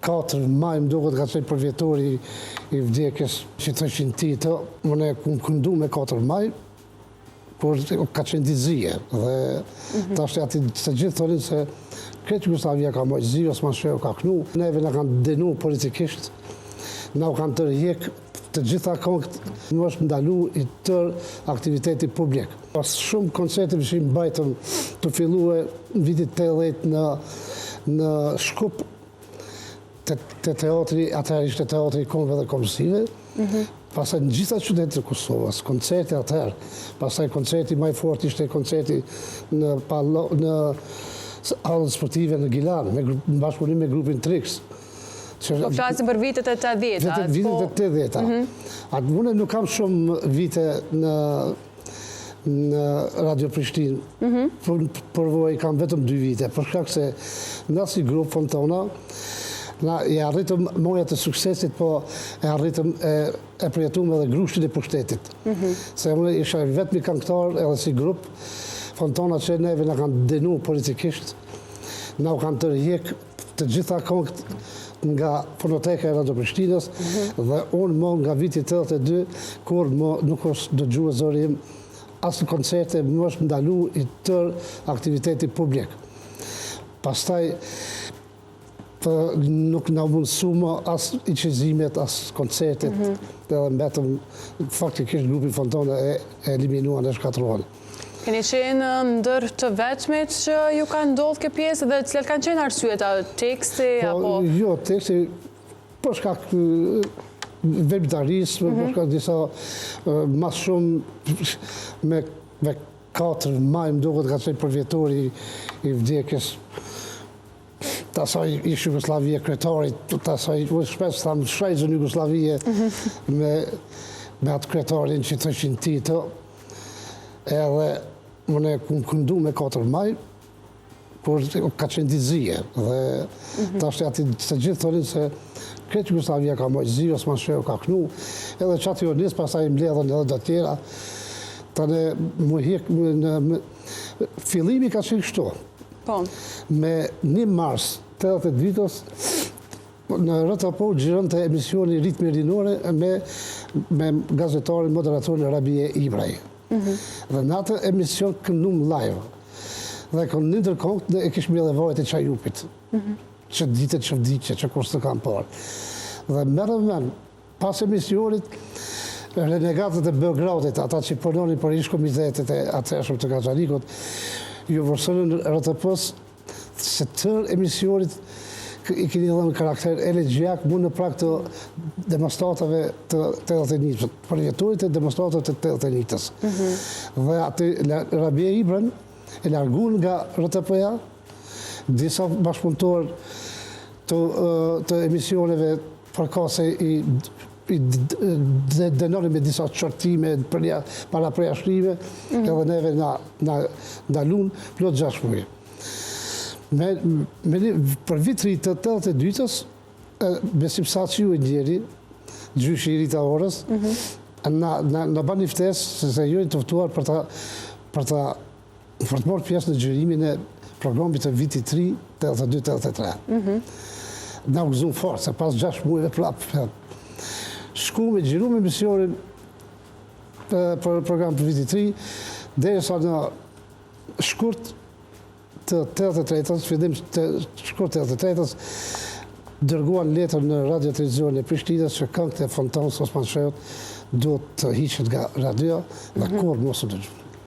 4 maj më duket ka qenë përvjetori i vdekjes që thëshin ti të, unë e këndu me 4 maj, kur ka qenë dizije. Dhe ta është ati të gjithë thonin se këtë Jugoslavia ka mojë zi, Osman Sheu ka knu, neve nga kanë denu politikisht, nga u kanë tërhjek të gjitha kongët, më është ndalu i tërë aktiviteti publik. Pas shumë koncerte vëshim bajtëm të fillu e në vitit 80 në Shkup, të teatri, atëherë ishte teatri i kongëve dhe komësive, pasaj në gjitha qytetet të Kosovës, koncerti atëherë, pasaj koncerti maj fort ishte koncerti në hallën sportive në Gilan, në bashkëpunim me grupin Trix. Po flasim për vitet e 80-ta. Vitet e 80-ta. Atë mune nuk kam shumë vite në Radio Prishtinë, përvoj kam vetëm 2 vite, për shkak se nga si grup Fontona, e arritëm mojat të suksesit, po e arritëm e përjetumë edhe grushtin e pushtetit. Se unë isha vetëmi këngëtar edhe si grup, Fontona që neve nga kanë denu politikisht, nga u kanë tërhjek të gjitha këngët nga fonoteka e Radio Prishtinës, dhe unë më nga viti 82, kur nuk është dëgju e zori im, asë në koncerte më është ndalu i tërë aktiviteti publik. Pastaj, nuk nga mundësu më asë i qizimet, asë koncertet, dhe mbetëm faktikisht grupi Fontona e eliminuan e shkatruan. Keni qenë ndër të veçmit që ju kanë ndodhë këtë pjesë dhe cilat kanë qenë arsyet, teksti, apo... Jo, teksti, për shkak verbitarisë, për shkak disa mas shumë me 4 maj më duket ka qenë përvjetori i vdekjes të asaj ishë Jugoslavia kretarit, të asaj shpes thamë shrejzën Jugoslavia me atë kretarin që thëshin ti të, edhe unë e këndu me 4 maj, kur ka qenë dizije. Dhe ta është ati të gjithë thonin se këtë Jugoslavia ka mojë zi, Osman Sheu ka knu, edhe që atë jornis pasaj më ledhen edhe dhe tjera, të në më hek, fillimi ka qenë kështu. Me 1 mars 80 vitës, në RTP gjirën të emisioni Ritmi Rinore me gazetarin, moderatorin Rabie Ibraj. Dhe në atë emision këndum live. Dhe kënë një tërkongët dhe e kishë mjë dhe vojt e Qajupit. Që ditët që vdikje, që kurës të kam parë. Dhe mërë men, pas emisionit, renegatët e Beogradit, ata që përnonin për ish komitetet e atëshëm të Gaxhanikut, ju vërsonën RTP-s se tërë emisionit i keni dhe në karakter elegjak mund në prak të demonstratave të 81-ës, përvjetorit e demonstratave të 81-ës. Dhe atë Rabie Ibran e largun nga RTP-ja, disa bashkëpunëtor të emisioneve përkase i denonin me disa qërtime para përjashtrime, edhe neve nga ndalun plot 6 muaj. Për vitri të 82-ës, besim sa që ju e njeri, gjyshi i Rita Orës, në ban një ftesë se ju e tëftuar për të morë pjesë në gjyrimin e programit të viti 3, 82-83. Në u gëzun fort, se pas 6 muajve prapë. Shku me gjiru me misionin për program për viti 3, dhe sa në shkurt të 83-ës, fillim të shkurt të 83-ës, dërguan letër në Radio Televizion e Prishtinës që këngët e Fontonës Osman Sheut do të hiqet nga radio dhe kur mos u dëgju.